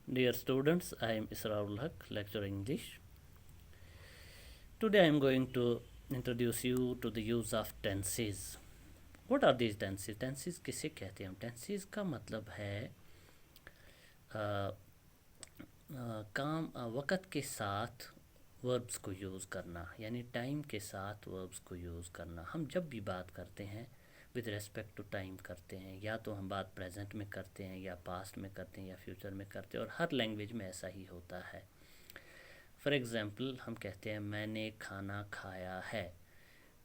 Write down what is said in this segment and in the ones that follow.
Dear students, I am Israrul Haq, lecturer English. Today I am going to introduce you to the use of tenses. What are these tenses? Tenses किसे कहते हैं हम? Tenses का मतलब है काम वक़्त के साथ वर्ब्स को यूज़ करना, यानी टाइम के साथ वर्ब्स को यूज़ करना। हम जब भी बात करते हैं विद रेस्पेक्ट टू टाइम करते हैं, या तो हम बात प्रेजेंट में करते हैं, या पास्ट में करते हैं, या फ्यूचर में करते हैं, और हर लैंग्वेज में ऐसा ही होता है। फॉर एग्ज़ाम्पल हम कहते हैं मैंने खाना खाया है,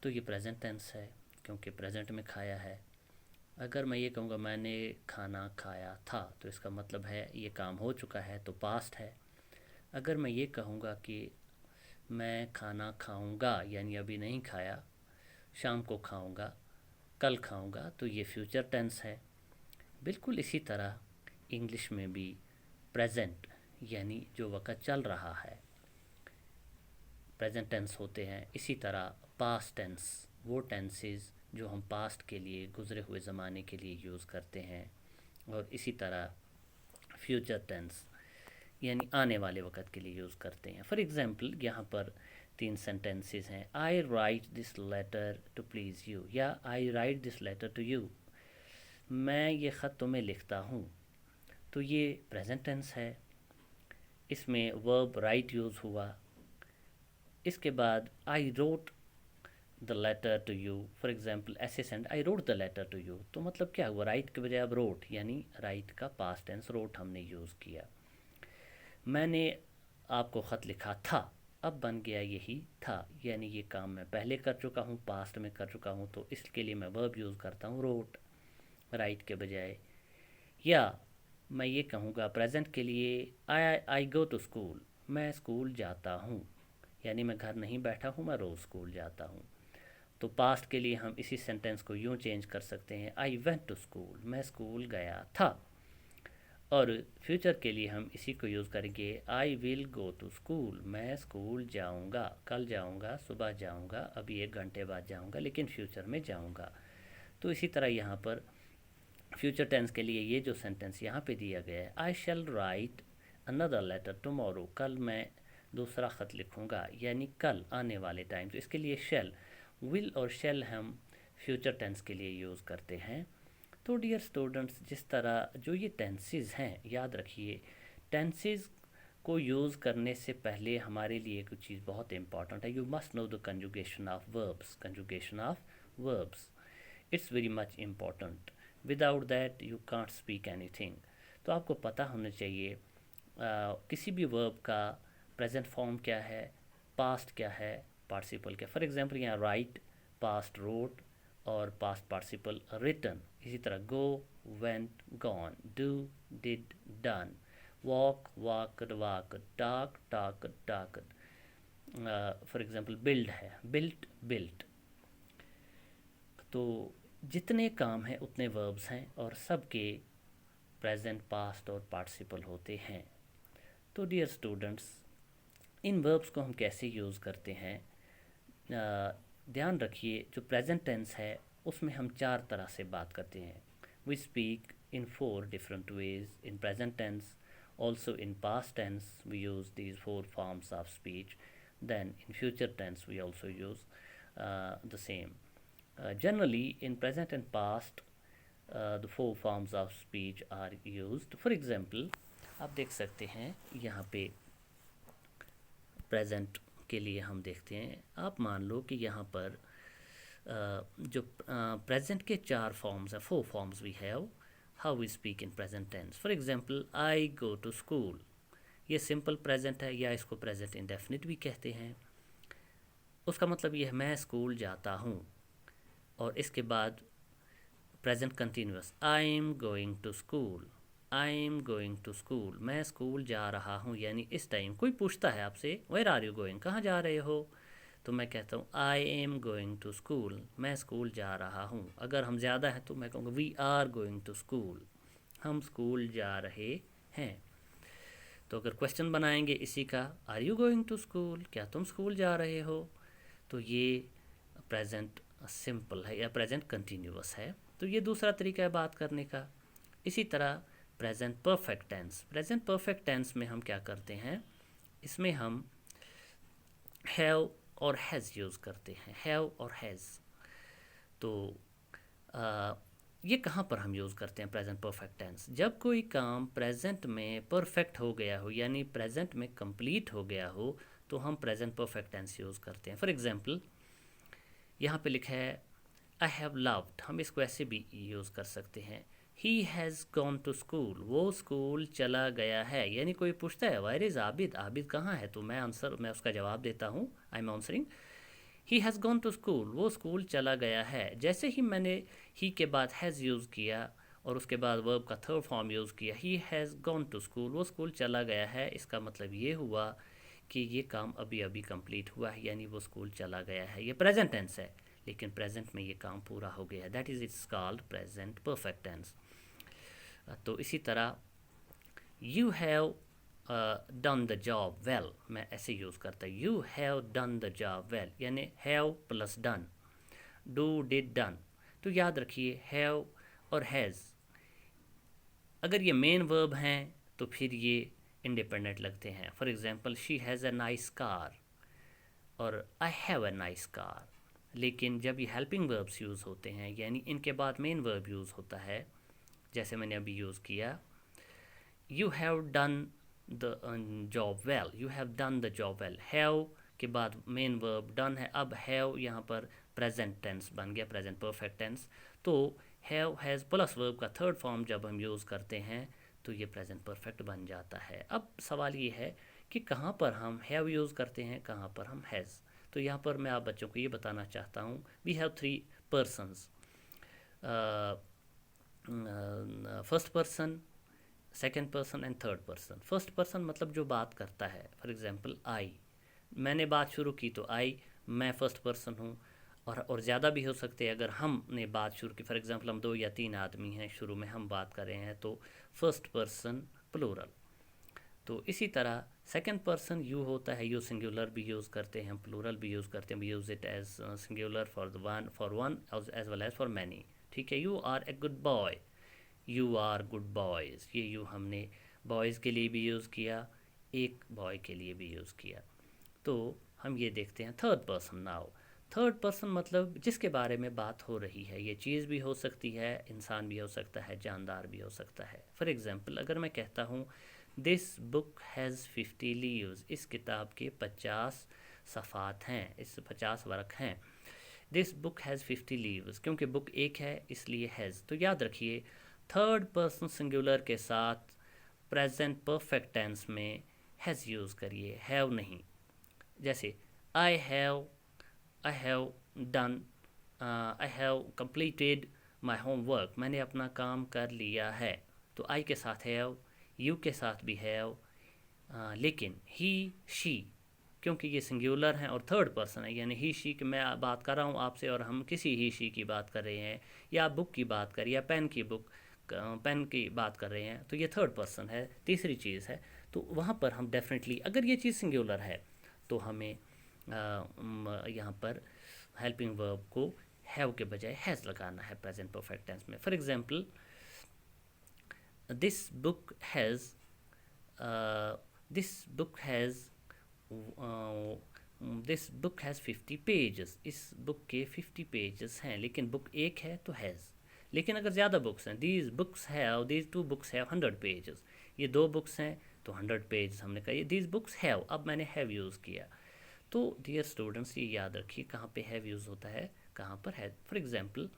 तो ये प्रेजेंट टेंस है क्योंकि प्रेजेंट में खाया है। अगर मैं ये कहूँगा मैंने खाना खाया था, तो इसका मतलब है ये काम हो चुका है, तो पास्ट है। अगर मैं ये कहूँगा कि मैं खाना खाऊँगा, यानी अभी नहीं खाया, शाम को खाऊँगा, कल खाऊँगा, तो ये फ्यूचर टेंस है। बिल्कुल इसी तरह इंग्लिश में भी प्रेजेंट यानी जो वक़्त चल रहा है प्रेजेंट टेंस होते हैं। इसी तरह पास्ट टेंस वो टेंसेस जो हम पास्ट के लिए, गुज़रे हुए ज़माने के लिए यूज़ करते हैं। और इसी तरह फ्यूचर टेंस यानी आने वाले वक़्त के लिए यूज़ करते हैं। फॉर एग्ज़ाम्पल यहाँ पर 3 सेंटेंसेस हैं। I write this letter to please you, या I write this letter to you, मैं ये ख़त तुम्हें लिखता हूँ। तो ये प्रेजेंट टेंस है, इसमें वर्ब राइट यूज़ हुआ। इसके बाद I wrote the letter to you, for example ऐसे send I wrote the letter to you, तो मतलब क्या हुआ, राइट के बजाय अब रोट, यानी राइट का पास्ट टेंस रोट हमने यूज़ किया। मैंने आपको ख़त लिखा था, अब बन गया यही था, यानी ये काम मैं पहले कर चुका हूँ, पास्ट में कर चुका हूँ, तो इसके लिए मैं वर्ब यूज़ करता हूँ रोट, राइट के बजाय। या मैं ये कहूँगा प्रेजेंट के लिए आई गो टू स्कूल, मैं स्कूल जाता हूँ, यानी मैं घर नहीं बैठा हूँ, मैं रोज़ स्कूल जाता हूँ। तो पास्ट के लिए हम इसी सेंटेंस को यूँ चेंज कर सकते हैं, आई वेंट टू स्कूल, मैं स्कूल गया था। और फ्यूचर के लिए हम इसी को यूज़ करेंगे, I will go to school, मैं स्कूल जाऊँगा, कल जाऊँगा, सुबह जाऊँगा, अभी 1 घंटे बाद जाऊँगा, लेकिन फ्यूचर में जाऊँगा। तो इसी तरह यहाँ पर फ्यूचर टेंस के लिए ये जो सेंटेंस यहाँ पे दिया गया है, आई shall write another letter tomorrow, कल मैं दूसरा ख़त लिखूँगा, यानी कल आने वाले टाइम। तो इसके लिए शैल, विल और शैल हम फ्यूचर टेंस के लिए यूज़ करते हैं। तो डियर स्टूडेंट्स, जिस तरह जो ये टेंसेस हैं, याद रखिए टेंसेस को यूज़ करने से पहले हमारे लिए कुछ चीज़ बहुत इंपॉर्टेंट है। You must know the conjugation of verbs, conjugation of verbs, it's very much important. Without that you can't speak anything. तो आपको पता होना चाहिए किसी भी वर्ब का प्रेजेंट फॉर्म क्या है, पास्ट क्या है, पार्टिसिपल क्या। फॉर एग्जांपल यहाँ राइट पास्ट रोट, और पास्ट पार्टिसिपल रिटन। इसी तरह go went gone, do did done, walk walked walked, talk talked talked. For example build है, बिल्ट बिल्ट। तो जितने काम हैं उतने वर्ब्स हैं, और सबके प्रेजेंट पास्ट और पार्टिसिपल होते हैं। तो डियर स्टूडेंट्स, इन वर्ब्स को हम कैसे यूज़ करते हैं, ध्यान रखिए जो प्रेजेंट टेंस है उसमें हम 4 तरह से बात करते हैं। We speak in 4 different ways in present tense, also in past tense we use these 4 forms of speech, then in future tense we also use the same. Generally, in present and past, the 4 forms of speech are used. For example, आप देख सकते हैं यहाँ पे present के लिए हम देखते हैं। आप मान लो कि यहाँ पर जो प्रेजेंट के 4 फॉर्म्स हैं, 4 forms we have, how we speak in present tense. For example I go to school, ये सिंपल प्रेजेंट है, या इसको प्रेजेंट इंडेफिनिट भी कहते हैं। उसका मतलब ये है मैं स्कूल जाता हूँ। और इसके बाद present continuous, I am going to school, I am going to school, मैं स्कूल जा रहा हूँ, यानी इस टाइम कोई पूछता है आपसे वेयर आर यू गोइंग, कहाँ जा रहे हो, तो मैं कहता हूँ I am going to school, मैं स्कूल जा रहा हूँ। अगर हम ज़्यादा हैं तो मैं कहूँगा we are going to school, हम स्कूल जा रहे हैं। तो अगर क्वेश्चन बनाएंगे इसी का, are you going to school, क्या तुम स्कूल जा रहे हो, तो ये प्रेजेंट सिंपल है या प्रेजेंट कंटिन्यूअस है। तो ये दूसरा तरीका है बात करने का। इसी तरह present perfect tense. Present perfect tense में हम क्या करते हैं, इसमें हम हैव और हैज़ यूज़ करते हैं, हैव और हैज़। तो ये कहाँ पर हम यूज़ करते हैं प्रेजेंट परफेक्ट टेंस? जब कोई काम प्रेजेंट में परफेक्ट हो गया हो, यानी प्रेजेंट में कंप्लीट हो गया हो, तो हम प्रेजेंट परफेक्ट टेंस यूज़ करते हैं। फॉर एग्जांपल यहाँ पे लिखा है आई हैव लव्ड, हम इसको ऐसे भी यूज़ कर सकते हैं, he has gone to school, वो स्कूल चला गया है। यानी कोई पूछता है वेयर इज़ आबिद, आबिद कहाँ है, तो मैं उसका जवाब देता हूँ, I am answering he has gone to school, वो स्कूल चला गया है। जैसे ही मैंने ही के बाद हैज़ यूज़ किया और उसके बाद वर्ब का थर्ड फॉर्म यूज़ किया, he has gone to school, वो स्कूल चला गया है, इसका मतलब ये हुआ कि ये काम अभी अभी कंप्लीट हुआ है, यानी वो स्कूल चला गया है। ये प्रेजेंट टेंस है, लेकिन प्रेजेंट में ये काम पूरा हो गया है, that is it's called present perfect tense. तो इसी तरह you have done the job well, मैं ऐसे यूज़ करता हूँ, you have done the job well, यानी have plus done, do did done. तो याद रखिए हैव और हैज़ अगर ये मेन वर्ब हैं तो फिर ये इंडिपेंडेंट लगते हैं। For example she has a nice car और I have a nice car. लेकिन जब ये हेल्पिंग वर्ब्स यूज़ होते हैं, यानी इनके बाद मेन वर्ब यूज़ होता है, जैसे मैंने अभी यूज़ किया you have done the job well, you have done the job well, have के बाद मेन वर्ब डन है, अब हैव यहाँ पर प्रेजेंट टेंस बन गया, प्रेजेंट परफेक्ट टेंस। तो हैव हैज़ प्लस वर्ब का थर्ड फॉर्म जब हम यूज़ करते हैं तो ये प्रेजेंट परफेक्ट बन जाता है। अब सवाल ये है कि कहाँ पर हम हैव यूज़ करते हैं, कहाँ पर हम हैज़। तो यहाँ पर मैं आप बच्चों को ये बताना चाहता हूँ, we have 3 persons, first person, second person and third person. First person मतलब जो बात करता है, फॉर एग्जांपल आई, मैंने बात शुरू की तो आई, मैं फर्स्ट पर्सन हूँ। और ज़्यादा भी हो सकते हैं, अगर हमने बात शुरू की, फॉर एग्जांपल हम 2 या 3 आदमी हैं, शुरू में हम बात कर रहे हैं, तो फर्स्ट पर्सन प्लूरल। तो इसी तरह सेकेंड पर्सन यू होता है, यू सिंगुलर भी यूज़ करते हैं, प्लूरल भी यूज़ करते हैं, use it as singular for one as well as for many. ठीक है, you are a good boy, you are good boys, ये यू हमने बॉयज़ के लिए भी यूज़ किया, एक बॉय के लिए भी यूज़ किया। तो हम ये देखते हैं third person now. Third person मतलब जिसके बारे में बात हो रही है, ये चीज़ भी हो सकती है, इंसान भी हो सकता है, जानदार भी हो सकता है। फॉर एग्जांपल अगर मैं कहता हूँ दिस बुक हैज़ 50 लीव्स, इस किताब के 50 सफ़ात हैं, इस 50 वर्क हैं। दिस बुक हैज़ 50 लीव्स, क्योंकि बुक एक है इसलिए हैज़। तो याद रखिए थर्ड पर्सन सिंगुलर के साथ प्रेजेंट परफेक्ट टेंस में हैज़ यूज़ करिए, हैव नहीं। जैसे I have done, I have completed my homework, मैंने अपना काम कर लिया है। तो आई के साथ हैव, यू के साथ भी हैव, लेकिन ही शी क्योंकि ये सिंगुलर हैं और थर्ड पर्सन है, यानी ही शी की मैं बात कर रहा हूँ आपसे और हम किसी ही शी की बात कर रहे हैं, या बुक की बात कर, या पेन की बात कर रहे हैं, तो ये थर्ड पर्सन है, तीसरी चीज़ है। तो वहाँ पर हम डेफिनेटली अगर ये चीज़ सिंगुलर है तो हमें यहाँ पर हेल्पिंग वर्ब को हैव के बजाय हैज़ लगाना है प्रेजेंट परफेक्ट टेंस में। For example this book has this book has 50 pages, इस बुक के 50 पेजेस हैं, लेकिन बुक एक है तो हैज़। लेकिन अगर ज़्यादा बुक्स हैं, these two books have 100 pages, ये 2 बुक्स हैं तो 100 पेज हमने कहा, ये दीज बुक्स हैव, अब मैंने हैव यूज़ किया। तो डियर स्टूडेंट्स ये याद रखिए कहाँ पे हैव यूज़ होता है, कहाँ पर है। For example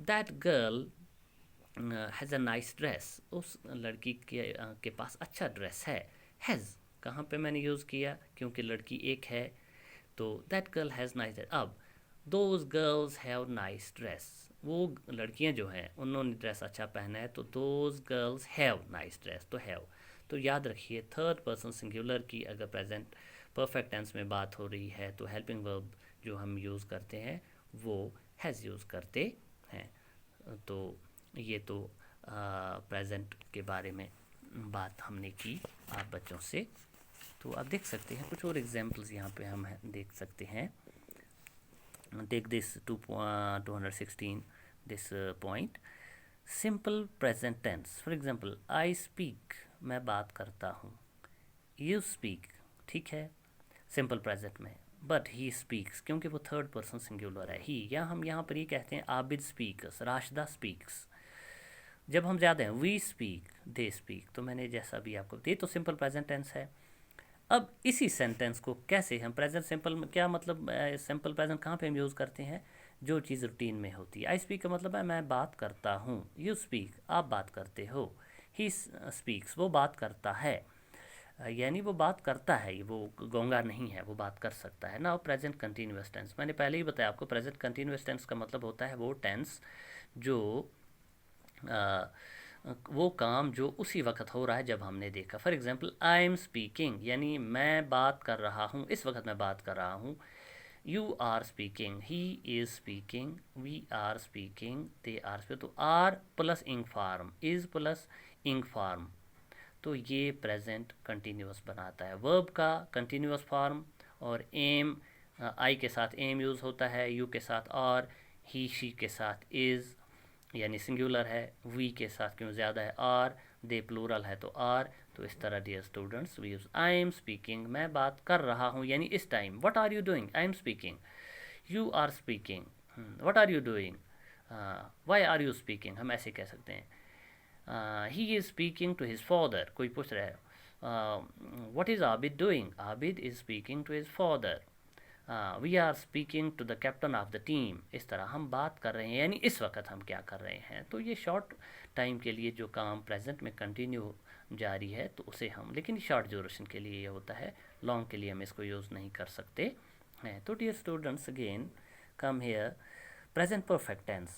that girl has a nice dress, उस लड़की के पास अच्छा ड्रेस है। हैज़ कहाँ पे मैंने यूज़ किया, क्योंकि लड़की एक है, तो that girl has nice dress. अब those girls have nice dress, वो लड़कियां जो हैं उन्होंने ड्रेस अच्छा पहना है, तो those girls have nice dress, तो हैव। तो याद रखिए थर्ड पर्सन सिंगुलर की अगर प्रेजेंट परफेक्ट टेंस में बात हो रही है तो हेल्पिंग वर्ब जो हम यूज़ करते हैं वो हैज़ यूज़ करते हैं। तो ये तो प्रेजेंट के बारे में बात हमने की आप बच्चों से। तो आप देख सकते हैं कुछ और एग्जांपल्स यहाँ पे हम देख सकते हैं। Take this 216 this point, simple present tense, for example I speak, मैं बात करता हूँ, यू स्पीक, ठीक है सिंपल प्रेजेंट में, बट ही स्पीक्स क्योंकि वो थर्ड पर्सन सिंगुलर है, ही, या हम यहाँ पर ये कहते हैं आबिद स्पीक्स, राशिदा स्पीक्स। जब हम ज़्यादा हैं वी स्पीक, दे स्पीक, तो मैंने जैसा भी आपको, ये तो सिंपल प्रेजेंट टेंस है। अब इसी सेंटेंस को कैसे हम प्रेजेंट सिंपल में, क्या मतलब सिंपल प्रेजेंट कहाँ पे हम यूज़ करते हैं, जो चीज़ रूटीन में होती है। आई स्पीक का मतलब है मैं बात करता हूँ, यू स्पीक आप बात करते हो, ही स्पीक्स वो बात करता है, यानी वो बात करता है, वो गूंगा नहीं है, वो बात कर सकता है ना। प्रेजेंट कंटिन्यूअस टेंस, मैंने पहले ही बताया आपको, प्रेजेंट कंटिन्यूअस टेंस का मतलब होता है वो टेंस जो वो काम जो उसी वक्त हो रहा है जब हमने देखा। For example I am speaking, यानी मैं बात कर रहा हूँ, इस वक्त मैं बात कर रहा हूँ। You are speaking, he is speaking, we are speaking, they are speaking. तो are plus ing form, is plus ing form, तो ये प्रेजेंट कंटिन्यूअस बनाता है। वर्ब का कंटिन्यूअस फॉर्म, और एम, आई के साथ एम यूज़ होता है, यू के साथ और, ही शी के साथ इज़ यानी सिंगुलर है, वी के साथ क्यों ज़्यादा है आर, दे प्लूरल है तो आर। तो इस तरह dear students we use I am speaking, मैं बात कर रहा हूँ, यानी इस time. What are you doing, I am speaking, you are speaking, what are you doing, why are you speaking, हम ऐसे कह सकते हैं। He is speaking to his father, कोई पूछ रहा है what is Abid doing, Abid is speaking to his father, we are speaking to the captain of the team. इस तरह हम बात कर रहे हैं, यानी इस वक्त हम क्या कर रहे हैं। तो ये शॉर्ट टाइम के लिए जो काम प्रेजेंट में कंटिन्यू जारी है तो उसे हम, लेकिन शॉर्ट ड्यूरेशन के लिए ये होता है, लॉन्ग के लिए हम इसको यूज़ नहीं कर सकते हैं। तो dear students again come here, present perfect tense,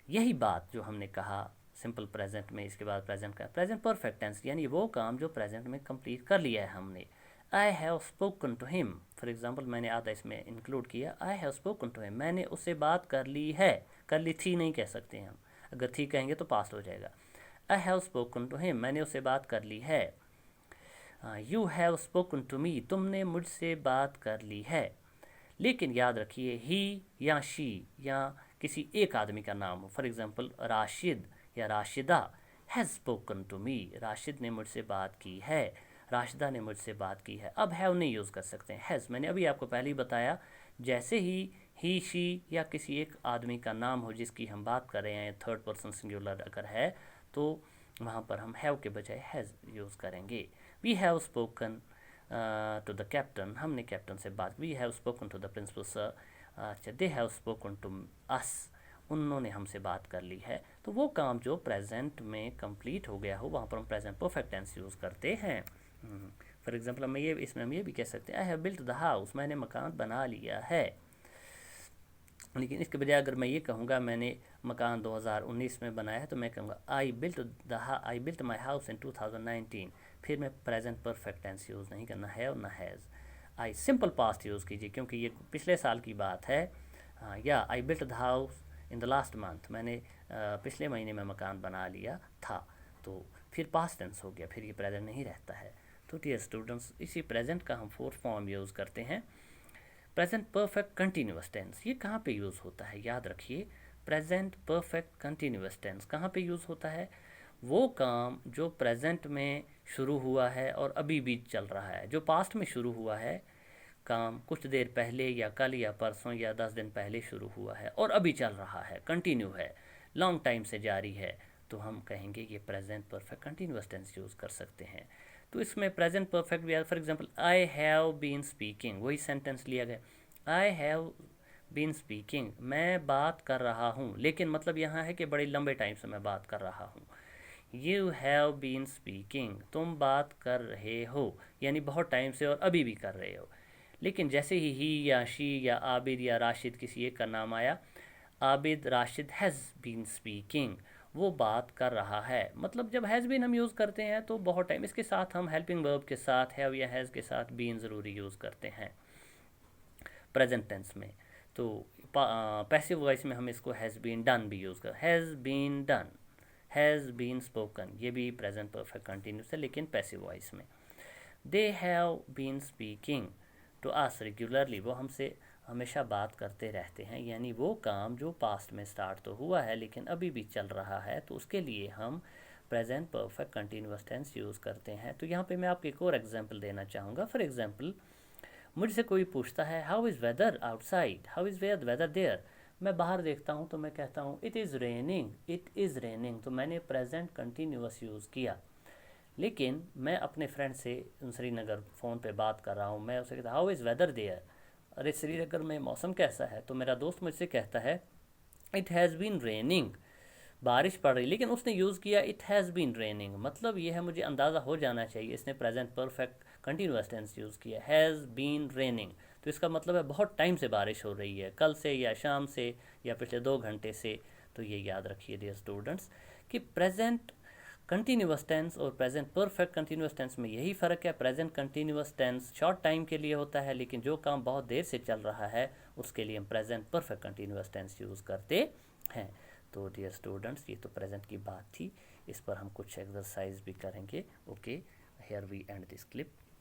यही बात जो हमने कहा सिंपल प्रेजेंट में, इसके बाद प्रेजेंट का प्रेजेंट परफेक्ट टेंस, यानी वो काम जो प्रेजेंट में कंप्लीट कर लिया है हमने। I have spoken to him, for example मैंने आधा इसमें इंक्लूड किया, I have spoken to him, मैंने उससे बात कर ली है, कर ली थी नहीं कह सकते हम, अगर थी कहेंगे तो पास्ट हो जाएगा। I have spoken to him, मैंने उससे बात कर ली है। You have spoken to me, तुमने मुझसे बात कर ली है। लेकिन याद रखिए ही या शी या किसी एक आदमी का नाम हो, फॉर एग्जाम्पल राशिद या Rashida, has spoken to me, Rashid ने मुझसे बात की है, राशिदा ने मुझसे बात की है। अब हैव नहीं यूज़ कर सकते हैं, हैज़ मैंने अभी आपको पहले ही बताया, जैसे ही शी या किसी एक आदमी का नाम हो जिसकी हम बात कर रहे हैं, थर्ड पर्सन सिंगुलर अगर है तो वहाँ पर हम हैव के बजाय हैज़ यूज़ करेंगे। We have spoken to the captain, हमने कैप्टन से बात, we have spoken to the principal sir, अच्छा they have spoken to us, उन्होंने हमसे बात कर ली है। तो वो काम जो प्रेजेंट में कंप्लीट हो गया हो वहाँ पर हम प्रेजेंट परफेक्ट टेंस यूज़ करते हैं। फॉर एग्जांपल हम ये, इसमें हम ये भी कह सकते हैं I have built the house, मैंने मकान बना लिया है। लेकिन इसके बजाय अगर मैं ये कहूँगा मैंने मकान 2019 में बनाया है, तो मैं कहूँगा I built my house in 2019, फिर मैं प्रेजेंट परफेक्ट टेंस यूज़ नहीं करना है और ना has. I simple past use कीजिए क्योंकि ये पिछले साल की बात है। या I built the house in the last month, मैंने पिछले महीने में मकान बना लिया था, तो फिर पास्ट टेंस हो गया, फिर ये प्रेजेंट नहीं रहता है। तो डियर स्टूडेंट्स इसी प्रेजेंट का हम फोर्थ फॉर्म यूज़ करते हैं, प्रेजेंट परफेक्ट कंटिन्यूअस टेंस। ये कहाँ पे यूज़ होता है, याद रखिए, प्रेजेंट परफेक्ट कंटिन्यूअस टेंस कहाँ पे यूज़ होता है, वो काम जो प्रेजेंट में शुरू हुआ है और अभी भी चल रहा है, जो पास्ट में शुरू हुआ है काम कुछ देर पहले या कल या परसों या 10 दिन पहले शुरू हुआ है और अभी चल रहा है, कंटिन्यू है, लॉन्ग टाइम से जारी है, तो हम कहेंगे ये present perfect continuous tense use कर सकते हैं। तो इसमें प्रेजेंट परफेक्ट भी, for example I have been speaking, वही सेंटेंस लिया गया, आई हैव बीन स्पीकिंग, मैं बात कर रहा हूँ, लेकिन मतलब यहाँ है कि बड़े लंबे टाइम से मैं बात कर रहा हूँ। यू हैव बीन स्पीकिंग, तुम बात कर रहे हो, यानी बहुत टाइम से और अभी भी कर रहे हो। लेकिन जैसे ही या शी या आबिद या राशिद किसी एक का नाम आया, Abid Rashid has been speaking, वो बात कर रहा है। मतलब जब हैज़ बीन हम यूज़ करते हैं तो बहुत टाइम, इसके साथ हम हेल्पिंग वर्ब के साथ हैव या हैज़ के साथ बीन ज़रूरी यूज़ करते हैं प्रेजेंट टेंस में। तो पैसिव वॉइस में हम इसको हैज़ बीन डन भी यूज़ कर, has been done, has been spoken, ये भी प्रेजेंट परफेक्ट कंटिन्यूस है लेकिन पैसिव वॉइस में। They have been speaking to us regularly, वो हमसे हमेशा बात करते रहते हैं, यानी वो काम जो पास्ट में स्टार्ट तो हुआ है लेकिन अभी भी चल रहा है, तो उसके लिए हम present perfect continuous tense use करते हैं। तो यहाँ पे मैं आपको एक और एग्जांपल देना चाहूँगा। फॉर एग्जांपल, मुझसे कोई पूछता है how is weather outside, how is weather there. मैं बाहर देखता हूँ तो मैं कहता हूँ it is raining, it is raining. तो मैंने प्रेजेंट कंटिन्यूअस यूज़ किया। लेकिन मैं अपने फ्रेंड से श्रीनगर फ़ोन पे बात कर रहा हूँ, मैं उसे कहता हाउ इज़ वेदर देयर, अरे श्रीनगर में मौसम कैसा है। तो मेरा दोस्त मुझसे कहता है इट हैज़ बीन रेनिंग, बारिश पड़ रही, लेकिन उसने यूज़ किया इट हैज़ बीन रेनिंग। मतलब ये है, मुझे अंदाज़ा हो जाना चाहिए इसने present perfect continuous tense use किया, हैज़ बीन रेनिंग। तो इसका मतलब है बहुत टाइम से बारिश हो रही है, कल से या शाम से या पिछले 2 घंटे से। तो ये याद रखिए डियर स्टूडेंट्स कि प्रेजेंट कंटिन्यूअस टेंस और प्रेजेंट परफेक्ट कंटिन्यूअस टेंस में यही फ़र्क है। Present continuous tense short time के लिए होता है, लेकिन जो काम बहुत देर से चल रहा है उसके लिए हम present perfect continuous tense use करते हैं। तो डियर स्टूडेंट्स, ये तो प्रेजेंट की बात थी, इस पर हम कुछ एक्सरसाइज भी करेंगे। Okay, here we end this clip.